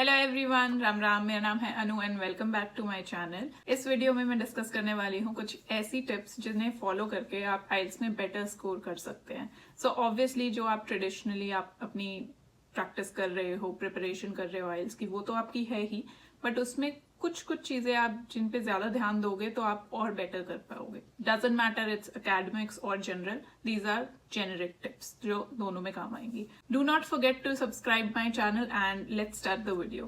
Hello everyone, Ram Ram. मेरा नाम है Anu and welcome back to my channel. इस वीडियो में मैं डिस्कस करने वाली हूँ कुछ ऐसी टिप्स जिन्हें फॉलो करके आप आइल्स में बेटर स्कोर कर सकते हैं। सो ऑब्वियसली जो आप ट्रेडिशनली आप अपनी प्रैक्टिस कर रहे हो, प्रिपरेशन कर रहे हो आइल्स की, वो तो आपकी है ही, बट उसमें कुछ कुछ चीजें आप जिन पे ज्यादा ध्यान दोगे तो आप और बेटर कर पाओगे। डजंट मैटर इट्स एकेडमिक्स और general, these are generic tips जो दोनों में काम आएंगी। Do not forget to subscribe my channel and let's start the video.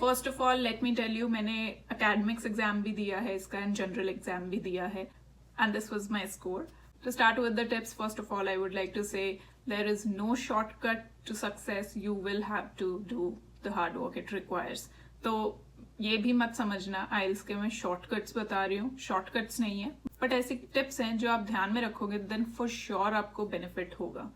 First of all let me tell you, मैंने एकेडमिक्स एग्जाम भी दिया है इसका एंड जनरल एग्जाम भी दिया है and this was my score. To start with the tips, first of all, I would like to say there is no shortcut to success. You will have to do the hard work it requires. तो ये भी मत समझना आइल्स के मैं shortcuts बता रही हूँ, शॉर्टकट्स नहीं है, बट ऐसी टिप्स हैं जो आप ध्यान में रखोगे देन फॉर श्योर आपको बेनिफिट होगा।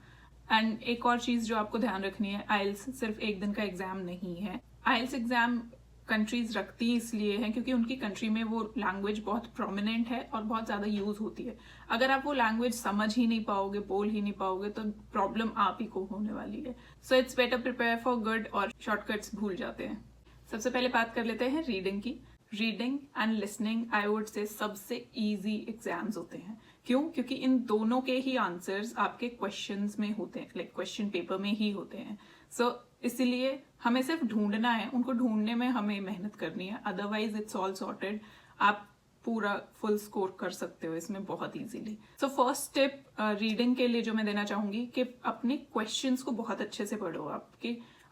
एंड एक और चीज जो आपको ध्यान रखनी है, आइल्स सिर्फ एक दिन का एग्जाम नहीं है। आइल्स एग्जाम कंट्रीज रखती इसलिए हैं क्योंकि उनकी कंट्री में वो लैंग्वेज बहुत प्रोमिनेंट है और बहुत ज्यादा यूज होती है। अगर आप वो लैंग्वेज समझ ही नहीं पाओगे, बोल ही नहीं पाओगे, तो प्रॉब्लम आप ही को होने वाली है। So it's better prepare for good और शॉर्टकट्स भूल जाते हैं। सबसे पहले बात कर लेते हैं रीडिंग की। Reading and listening I would से सबसे इजी एग्जाम्स होते हैं। क्यों? क्योंकि इन दोनों के ही आंसर्स आपके क्वेश्चंस में होते हैं, लाइक क्वेश्चन पेपर में ही होते हैं। सो इसीलिए हमें सिर्फ ढूंढना है, उनको ढूंढने में हमें मेहनत करनी है, अदरवाइज इट्स ऑल सॉर्टेड। आप पूरा फुल स्कोर कर सकते हो इसमें बहुत easily. So first tip reading के लिए जो मैं देना चाहूंगी कि अपने क्वेश्चंस को बहुत अच्छे से पढ़ो।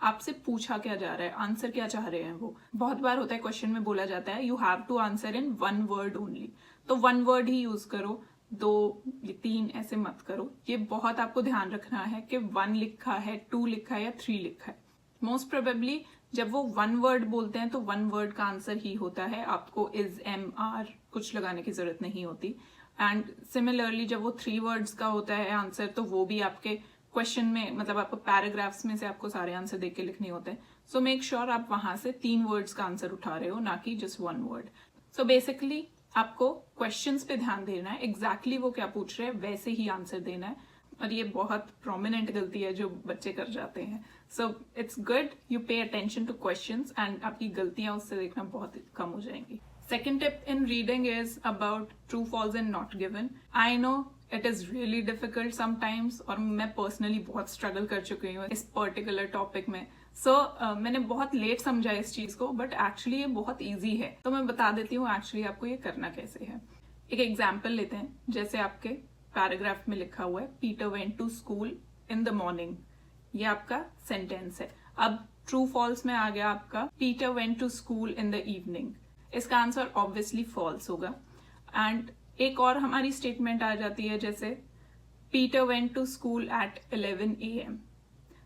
आपसे पूछा क्या जा रहा है, आंसर क्या चाह रहे हैं वो। बहुत बार होता है क्वेश्चन में बोला जाता है you have to answer in 1 word only, तो 1 वर्ड ही यूज करो, 2 या 3 ऐसे मत करो। ये बहुत आपको ध्यान रखना है कि 1 लिखा है, 2 लिखा है या 3 लिखा है। मोस्ट प्रोबेबली जब वो 1 वर्ड बोलते हैं तो 1 वर्ड का आंसर ही होता है, आपको इज, एम, आर कुछ लगाने की जरूरत नहीं होती। एंड सिमिलरली जब वो 3 वर्ड्स का होता है आंसर, तो वो भी आपके क्वेश्चन में, मतलब आपको पैराग्राफ्स में से आपको सारे आंसर देख के लिखने होते हैं। सो मेक श्योर आप वहां से 3 वर्ड्स का आंसर उठा रहे हो, ना कि जस्ट 1 वर्ड। सो बेसिकली आपको क्वेश्चंस पे ध्यान देना है, एग्जैक्टली वो क्या पूछ रहे हैं वैसे ही आंसर देना है। और ये बहुत प्रोमिनेंट गलती है जो बच्चे कर जाते हैं। So it's good you pay attention to questions and आपकी गलतियां उससे देखना बहुत कम हो जाएंगी। Second tip in reading is about true false and not given. I know it is really difficult sometimes, और मैं पर्सनली बहुत स्ट्रगल कर चुकी हूँ इस पर्टिकुलर टॉपिक में। मैंने बहुत लेट समझा इस चीज को, बट एक्चुअली ये बहुत इजी है। तो मैं बता देती हूँ एक्चुअली आपको ये करना कैसे है। एक एग्जाम्पल लेते हैं, जैसे आपके पैराग्राफ में लिखा हुआ है Peter went to school in the morning, ये आपका सेंटेंस है। अब ट्रू फॉल्स में आ गया आपका Peter went to school in the evening, इसका आंसर ऑब्वियसली फॉल्स होगा। एंड एक और हमारी स्टेटमेंट आ जाती है जैसे Peter went to school at 11 AM,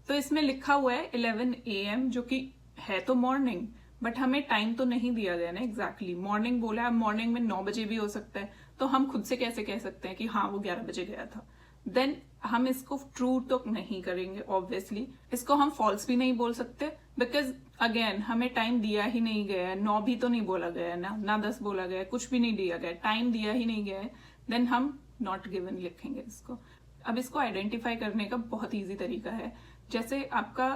तो इसमें लिखा हुआ है 11 AM, जो कि है तो मॉर्निंग, बट हमें टाइम तो नहीं दिया गया ना एग्जैक्टली। मॉर्निंग बोला है, मॉर्निंग में 9 बजे भी हो सकता है, तो हम खुद से कैसे कह सकते हैं कि हाँ वो 11 बजे गया था। देन हम इसको ट्रू तो नहीं करेंगे ऑब्वियसली, इसको हम फॉल्स भी नहीं बोल सकते, बिकॉज अगेन हमें टाइम दिया ही नहीं गया है। 9 भी तो नहीं बोला गया है ना 10 बोला गया है, कुछ भी नहीं दिया गया है, टाइम दिया ही नहीं गया है। देन हम नॉट गिवन लिखेंगे इसको। अब इसको आइडेंटिफाई करने का बहुत ईजी तरीका है, जैसे आपका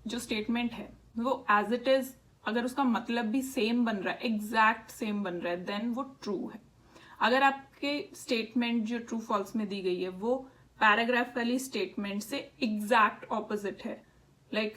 जो स्टेटमेंट है वो एज इट इज, अगर उसका मतलब भी सेम बन रहा है, एग्जैक्ट सेम बन रहा है, देन वो ट्रू है। अगर आपके स्टेटमेंट जो ट्रू फॉल्स में दी गई है वो पैराग्राफ वाली स्टेटमेंट से एग्जैक्ट ऑपोजिट है, लाइक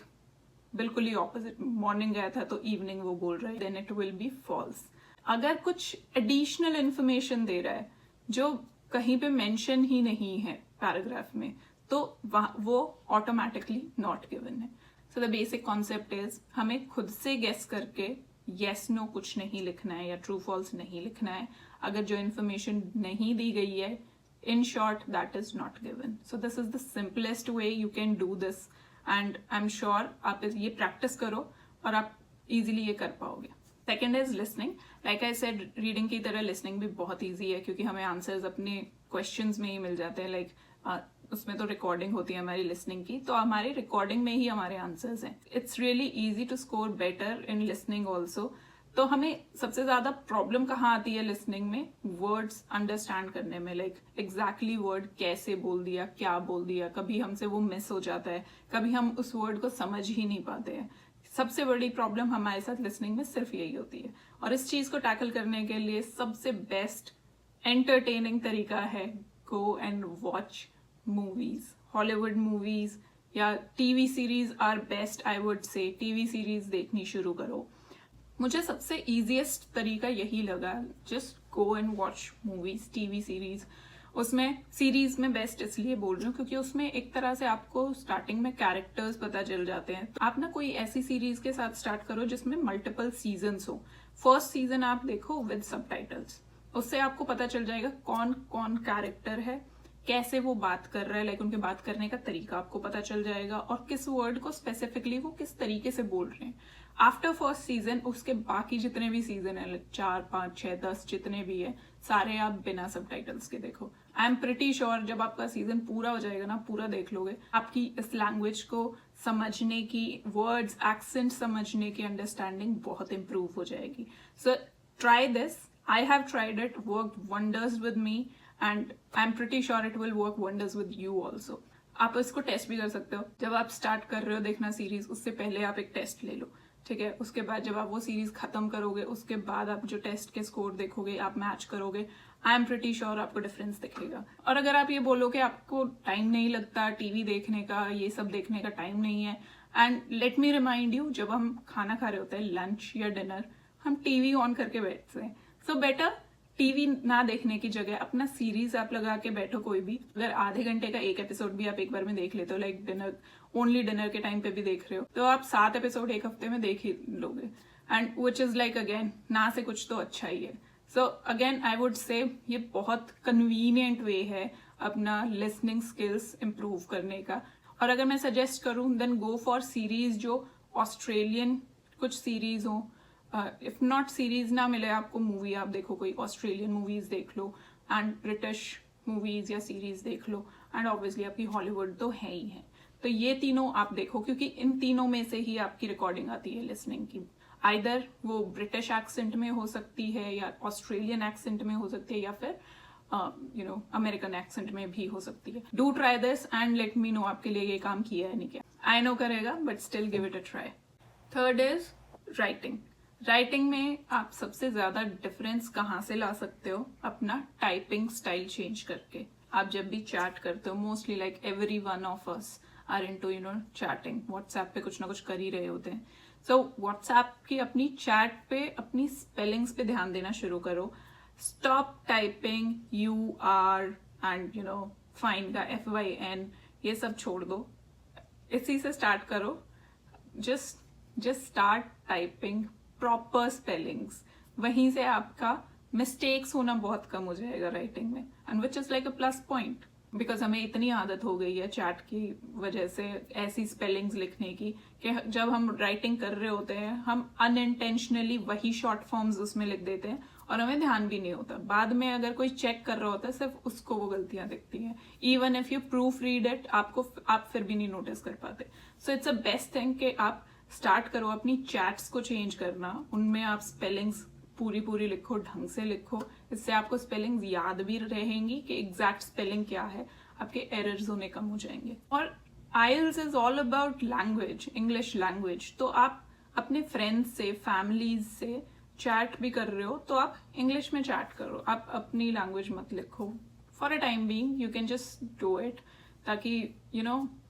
बिल्कुल ही ऑपोजिट, मॉर्निंग गया था तो इवनिंग वो बोल रहा है, then it will be false. अगर कुछ एडिशनल इंफॉर्मेशन दे रहा है जो कहीं पे मेंशन ही नहीं है पैराग्राफ में, तो वो ऑटोमेटिकली नॉट गिवन है। So the basic concept is हमें खुद से गेस करके येस नो कुछ नहीं लिखना है या ट्रू फॉल्स नहीं लिखना है। अगर जो इन्फॉर्मेशन नहीं दी गई है, in short that is not given. So this is the simplest way you can do this and I am sure आप ये प्रैक्टिस करो और आप इजीली ये कर पाओगे। Second is listening. Like I said, reading की तरह लिसनिंग भी बहुत ईजी है क्योंकि हमें आंसर्स अपने क्वेश्चंस में ही मिल जाते हैं। लाइक उसमें तो रिकॉर्डिंग होती है हमारी लिसनिंग की, तो हमारी रिकॉर्डिंग में ही हमारे आंसर्स हैं। It's really easy to score better in listening also. तो हमें सबसे ज्यादा प्रॉब्लम कहाँ आती है लिसनिंग में? वर्ड्स अंडरस्टैंड करने में, लाइक एग्जैक्टली वर्ड कैसे बोल दिया, क्या बोल दिया, कभी हमसे वो मिस हो जाता है, कभी हम उस वर्ड को समझ ही नहीं पाते हैं। सबसे बड़ी प्रॉब्लम हमारे साथ लिसनिंग में सिर्फ यही होती है। और इस चीज को टैकल करने के लिए सबसे बेस्ट एंटरटेनिंग तरीका है go and watch movies. Hollywood movies या TV series are best, I would say TV series देखनी शुरू करो। मुझे सबसे इजीएस्ट तरीका यही लगा, just go and watch movies, TV series. उसमें सीरीज में बेस्ट इसलिए बोल रही हूँ क्योंकि उसमें एक तरह से आपको स्टार्टिंग में कैरेक्टर्स पता चल जाते हैं। आप ना कोई ऐसी सीरीज के साथ स्टार्ट करो जिसमें मल्टीपल सीजन्स हो। फर्स्ट सीजन आप देखो विद सबटाइटल्स, उससे आपको पता चल जाएगा कौन कौन कैरेक्टर है, कैसे वो बात कर रहा है, लाइक उनके बात करने का तरीका आपको पता चल जाएगा और किस वर्ड को स्पेसिफिकली वो किस तरीके से बोल रहे हैं। आफ्टर फर्स्ट सीजन उसके बाकी जितने भी सीजन है, 4, 5, 6, 10 जितने भी है, सारे आप बिना सबटाइटल्स के देखो। आई एम प्रिटी श्योर जब आपका सीजन पूरा हो जाएगा ना, पूरा देख लोगे, आपकी इस लैंग्वेज को समझने की, वर्ड्स, एक्सेंट समझने की अंडरस्टैंडिंग बहुत इंप्रूव हो जाएगी। So try this, I have tried it, worked wonders with me and I am pretty sure it will work wonders with you also. आप इसको टेस्ट भी कर सकते हो। जब आप स्टार्ट कर रहे हो देखना सीरीज, उससे पहले आप एक टेस्ट ले लो, ठीक है? उसके बाद जब आप वो सीरीज खत्म करोगे, उसके बाद आप जो टेस्ट के स्कोर देखोगे, आप मैच करोगे, आई एम प्रिटी श्योर आपको डिफरेंस दिखेगा। और अगर आप ये बोलो कि आपको टाइम नहीं लगता टीवी देखने का, ये सब देखने का टाइम नहीं है, and let me remind you, जब हम खाना खा रहे होते हैं, लंच या डिनर, हम टीवी ऑन करके बैठते हैं। सो बेटर टीवी ना देखने की जगह अपना सीरीज आप लगा के बैठो कोई भी। अगर आधे घंटे का एक एपिसोड भी आप एक बार में देख लेते हो, लाइक डिनर, ओनली डिनर के टाइम पे भी देख रहे हो, तो आप 7 एपिसोड एक हफ्ते में देख ही लोगे, and which is like again ना से कुछ तो अच्छा ही है। सो अगेन आई वुड से ये बहुत कन्वीनियंट वे है अपना लिसनिंग स्किल्स इंप्रूव करने का। और अगर मैं सजेस्ट करूं देन गो फॉर सीरीज जो ऑस्ट्रेलियन कुछ सीरीज हो। इफ नॉट सीरीज ना मिले आपको, मूवी आप देखो, कोई ऑस्ट्रेलियन मूवीज देख लो, एंड ब्रिटिश मूवीज या सीरीज देख लो, एंड ऑब्वियसली आपकी हॉलीवुड तो है ही है। तो ये तीनों आप देखो क्योंकि इन तीनों में से ही आपकी रिकॉर्डिंग आती है लिसनिंग की। आइदर वो ब्रिटिश एक्सेंट में हो सकती है या ऑस्ट्रेलियन एक्सेंट में हो सकती है या फिर अमेरिकन एक्सेंट में भी हो सकती है। Do try this and let me know आपके लिए ये काम किया है नहीं किया। आई नो करेगा but still give it a try. Third is writing. Writing में आप सबसे ज्यादा डिफरेंस कहाँ से ला सकते हो? अपना टाइपिंग स्टाइल चेंज करके। आप जब भी चैट करते हो, mostly like every one of us are into chatting, WhatsApp पे कुछ ना कुछ कर ही रहे होते हैं। सो व्हाट्सएप की अपनी चैट पे अपनी स्पेलिंग्स पे ध्यान देना शुरू करो। Stop typing UR and fine का FYN, ये सब छोड़ दो, इसी से स्टार्ट करो। Just start typing proper spellings, वहीं से आपका मिस्टेक्स होना बहुत कम हो जाएगा राइटिंग में, and which is like a plus point because हमें इतनी आदत हो गई है चैट की वजह से ऐसी स्पेलिंग्स लिखने की कि जब हम राइटिंग कर रहे होते हैं हम अनइंटेंशनली वही शॉर्ट फॉर्म्स उसमें लिख देते हैं और हमें ध्यान भी नहीं होता। बाद में अगर कोई चेक कर रहा होता है सिर्फ उसको वो गलतियां दिखती हैं। Even if you proof read it, आप फिर भी नहीं नोटिस कर पाते। So it's a best thing कि आप स्टार्ट करो अपनी चैट्स को चेंज करना, उनमें आप स्पेलिंग्स पूरी लिखो, ढंग से लिखो। इससे आपको स्पेलिंग्स याद भी रहेंगी कि एग्जैक्ट स्पेलिंग क्या है, आपके एरर्स होने कम हो जाएंगे। और IELTS is all about language, English language. तो आप अपने फ्रेंड्स से, फैमिलीज से चैट भी कर रहे हो तो आप इंग्लिश में चैट करो, आप अपनी लैंग्वेज मत लिखो for a time being. You can just do it ताकि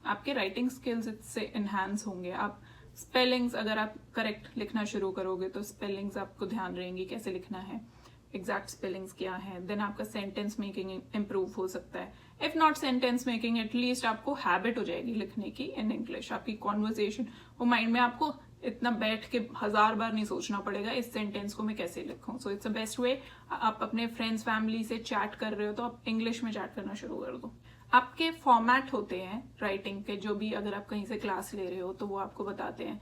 आपके राइटिंग स्किल्स इससे इनहैंस होंगे। आप स्पेलिंग्स अगर आप करेक्ट लिखना शुरू करोगे तो स्पेलिंग्स आपको ध्यान रहेंगी कैसे लिखना है, एग्जैक्ट स्पेलिंग्स क्या है। देन आपका सेंटेंस मेकिंग इंप्रूव हो सकता है। If not sentence making, at least आपको हैबिट हो जाएगी लिखने की इन इंग्लिश। आपकी कॉन्वर्सेशन वो माइंड में आपको इतना बैठ के 1000 बार नहीं सोचना पड़ेगा इस सेंटेंस को मैं कैसे लिखूं। So it's a best way. आप अपने फ्रेंड्स फैमिली से चैट कर रहे हो तो आप इंग्लिश में चैट करना शुरू कर दो। आपके फॉर्मेट होते हैं राइटिंग के, जो भी अगर आप कहीं से क्लास ले रहे हो तो वो आपको बताते हैं।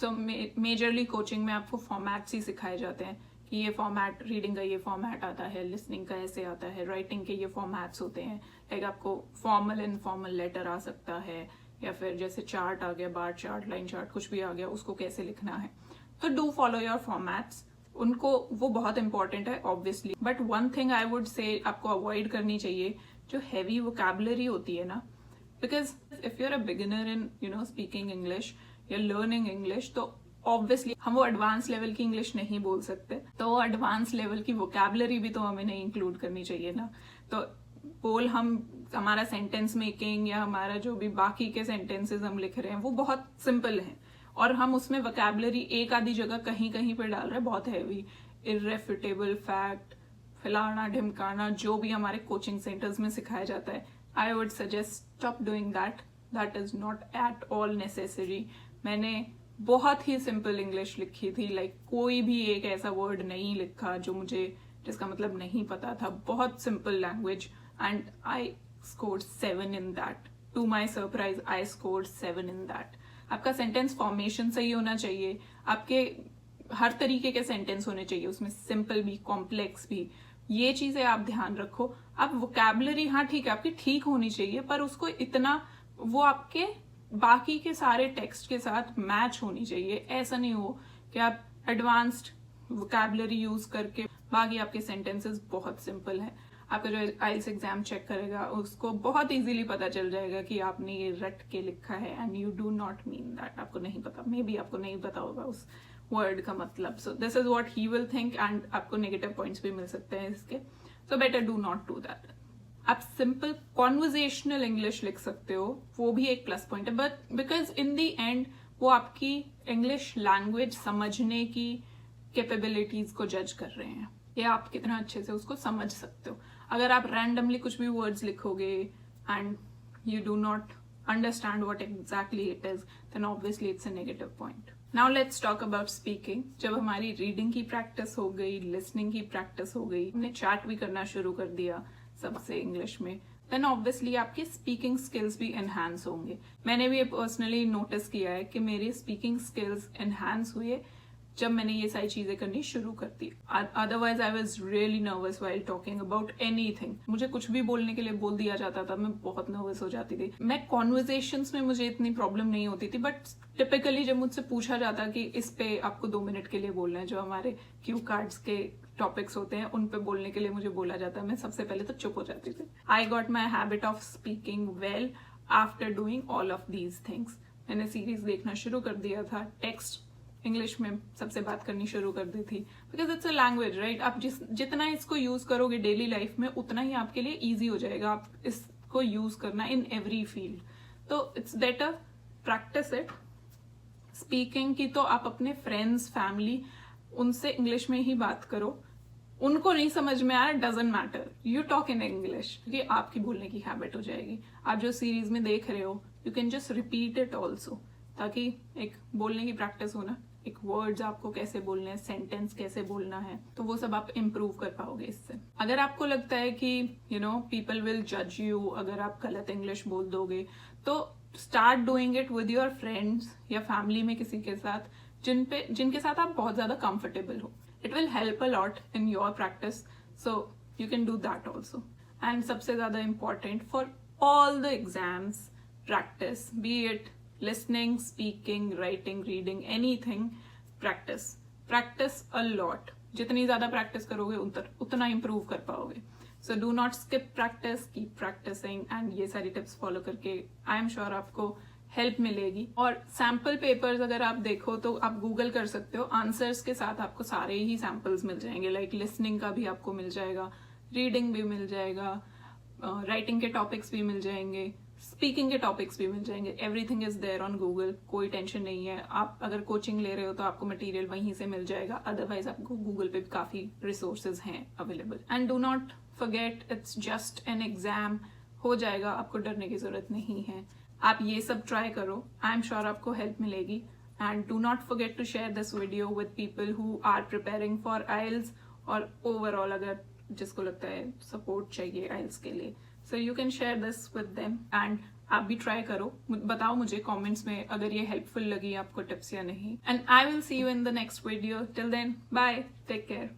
तो मेजरली कोचिंग में आपको फॉर्मेट्स ही सिखाए जाते हैं कि ये फॉर्मेट, रीडिंग का ये फॉर्मेट आता है, लिसनिंग का ऐसे आता है, राइटिंग के ये फॉर्मेट्स होते हैं। लाइक आपको फॉर्मल इनफॉर्मल लेटर आ सकता है, या फिर जैसे चार्ट आ गया, बार चार्ट, लाइन चार्ट, कुछ भी आ गया, उसको कैसे लिखना है। तो डू फॉलो योर फॉर्मेट्स। उनको वो बहुत इंपॉर्टेंट है obviously, but one thing I would से आपको अवॉइड करनी चाहिए जो हैवी वोकैबुलरी होती है ना, because if you are a beginner in speaking English या लर्निंग इंग्लिश, तो ऑब्वियसली हम वो एडवांस लेवल की इंग्लिश नहीं बोल सकते, तो वो एडवांस लेवल की वोकैबुलरी भी तो हमें नहीं इंक्लूड करनी चाहिए ना। तो हमारा सेंटेंस मेकिंग या हमारा जो भी बाकी के सेंटेंसेस हम लिख रहे हैं वो बहुत सिंपल हैं, और हम उसमें वोकैबुलरी एक आधी जगह कहीं कहीं पे डाल रहे हैं बहुत हैवी, इररेफ्यूटेबल फैक्ट, फलाना ढिमकाना, जो भी हमारे कोचिंग सेंटर्स में सिखाया जाता है। I would suggest stop doing that is not at all necessary. मैंने बहुत ही सिंपल इंग्लिश लिखी थी, कोई भी एक ऐसा वर्ड नहीं लिखा जिसका मतलब नहीं पता था, बहुत simple language, and I scored 7 in that. To my surprise I scored 7 in that. आपका सेंटेंस फॉर्मेशन सही होना चाहिए, आपके हर तरीके के सेंटेंस होने चाहिए, उसमें सिंपल भी कॉम्प्लेक्स भी, ये चीजें आप ध्यान रखो। आप वोकैबुलरी हाँ ठीक है आपकी ठीक होनी चाहिए, पर उसको इतना वो आपके बाकी के सारे टेक्स्ट के साथ मैच होनी चाहिए। ऐसा नहीं हो कि आप एडवांस्ड वोकैबुलरी यूज करके बाकी आपके सेंटेंसेस बहुत सिंपल है। आपका जो आइल्स एग्जाम चेक करेगा उसको बहुत इजीली पता चल जाएगा कि आपने ये रट के लिखा है and you do not mean that. आपको नहीं पता, मे बी आपको नहीं पता होगा उस वर्ड का मतलब। So this is what he will think, and आपको नेगेटिव पॉइंट्स भी मिल सकते हैं इसके। So better do not do that. आप सिंपल कॉन्वर्जेशनल इंग्लिश लिख सकते हो, वो भी एक प्लस पॉइंट है, but because in the and वो आपकी इंग्लिश लैंग्वेज समझने की कैपेबिलिटीज को जज कर रहे हैं, या आप कितना अच्छे से उसको समझ सकते हो। अगर आप रैंडमली कुछ भी वर्ड्स लिखोगे and you do not understand what exactly it is, then obviously it's a negative point. Now let's talk about speaking. जब हमारी रीडिंग की प्रैक्टिस हो गई, लिसनिंग की प्रैक्टिस हो गई, हमने चैट भी करना शुरू कर दिया सबसे इंग्लिश में, देन ऑब्वियसली आपके स्पीकिंग स्किल्स भी एनहांस होंगे। मैंने भी पर्सनली नोटिस किया है कि मेरी स्पीकिंग स्किल्स एनहांस हुए जब मैंने ये सारी चीजें करनी शुरू कर दी। Otherwise I was really nervous while talking about anything. मुझे कुछ भी बोलने के लिए बोल दिया जाता था, मैं बहुत नर्वस हो जाती थी। मैं कॉन्वर्जेशंस में मुझे इतनी प्रॉब्लम नहीं होती थी, बट टिपिकली जब मुझसे पूछा जाता कि इस पे आपको 2 मिनट के लिए बोलना है, जो हमारे क्यू कार्ड्स के टॉपिक्स होते हैं उन पे बोलने के लिए मुझे बोला जाता है, मैं सबसे पहले तो चुप हो जाती थी। I got my habit of speaking well after doing all of these things. मैंने सीरीज देखना शुरू कर दिया था, टेक्स्ट इंग्लिश में सबसे बात करनी शुरू कर दी थी, because it's a language right. आप जितना इसको यूज करोगे डेली लाइफ में उतना ही आपके लिए ईजी हो जाएगा आप इसको यूज करना इन एवरी फील्ड। तो it's better practice it. Speaking की तो आप अपने फ्रेंड्स, फैमिली, उनसे इंग्लिश में ही बात करो। उनको नहीं समझ में आ रहा, doesn't matter, you talk in English, क्योंकि आपकी बोलने की हैबिट हो जाएगी। आप जो सीरीज में देख रहे हो you can just repeat it also, ताकि एक बोलने की प्रैक्टिस हो ना, एक वर्ड्स आपको कैसे बोलने हैं, सेंटेंस कैसे बोलना है, तो वो सब आप इम्प्रूव कर पाओगे इससे। अगर आपको लगता है कि पीपल विल जज यू अगर आप गलत इंग्लिश बोल दोगे, तो start doing it with your friends या फैमिली में किसी के साथ जिनके साथ आप बहुत ज्यादा कंफर्टेबल हो। It will help a lot in your practice, so you can do that also. And सबसे ज्यादा important for all the exams, practice, B it listening, speaking, writing, reading, anything, practice a lot. जितनी ज्यादा practice करोगे उतना improve कर पाओगे। So do not skip practice, keep practising, and ये सारी टिप्स फॉलो करके आई एम श्योर आपको हेल्प मिलेगी। और सैम्पल पेपर्स अगर आप देखो तो आप गूगल कर सकते हो, आंसर्स के साथ आपको सारे ही सैम्पल्स मिल जाएंगे। लाइक लिसनिंग का भी आपको मिल जाएगा, रीडिंग भी मिल जाएगा, राइटिंग के टॉपिक्स भी मिल जाएंगे, स्पीकिंग के टॉपिक्स भी मिल जाएंगे। Everything is there on Google, कोई टेंशन नहीं है। आप अगर कोचिंग ले रहे हो तो आपको मटेरियल वहीं से मिल जाएगा, अदरवाइज आपको गूगल पे भी काफी रिसोर्सेज हैं available. And do not forget it's just an exam, हो जाएगा, आपको डरने की जरूरत नहीं है। आप ये सब ट्राई करो, आई एम श्योर आपको हेल्प मिलेगी। And do not forget to share this video with people who are preparing for IELTS, और ओवरऑल अगर जिसको लगता है सपोर्ट चाहिए आइल्स के लिए, so you can share this with them. And आप भी ट्राई करो, बताओ मुझे कमेंट्स में अगर ये हेल्पफुल लगी आपको टिप्स या नहीं। And I will see you in the next video. Till then bye, take care.